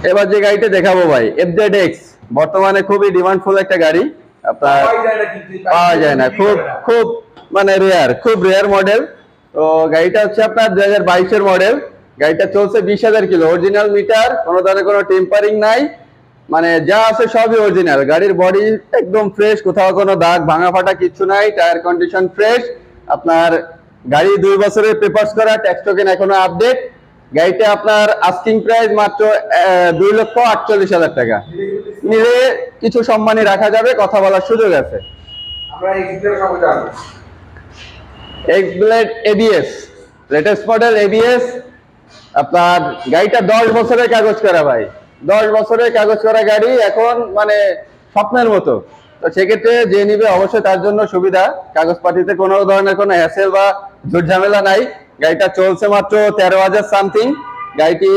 এবার যে গাড়িটা দেখাবো ভাই, FZ-X, বর্তমানে খুবই ডিমান্ডফুল একটা গাড়ি। আপনার পাওয়া যায় না, খুব খুব মানে রেয়ার, খুব রেয়ার মডেল। তো গাড়িটা হচ্ছে আপনার 2022-এর মডেল। গাড়িটা চলছে 20,000 কিলো, অরিজিনাল মিটার, কোনো ধরনের কোনো টেম্পারিং নাই, মানে যা আছে সবই অরিজিনাল। গাড়ির বডি একদম ফ্রেশ, কোথাও কোনো দাগ ভাঙা ফাটা কিছু নাই, টায়ার কন্ডিশন ফ্রেশ। আপনার গাড়ি 2 বছরের পেপারস করা, ট্যাক্স টোকেন এখনো আপডেট। গাড়িটা আপনার আস্কিং প্রাইস মাত্র 2,48,000 টাকা। নিলে কিছু সম্মানী রাখা যাবে, কথা বলার সুযোগ আছে। X-Blade ABS, latest model ABS। আপনার গাড়িটা 10 বছরের কাগজ করা ভাই, 10 বছরের কাগজ করা গাড়ি, এখন মানে স্বপ্নের মতো। তো সেক্ষেত্রে যে নিবে অবশ্যই তার জন্য সুবিধা, কাগজপাতিতে কোনো ধরনের কোনো হ্যাসেল বা ঝুট ঝামেলা নাই। গাড়িটা চলছে মাত্র 13,000 সামথিং। গাড়িটি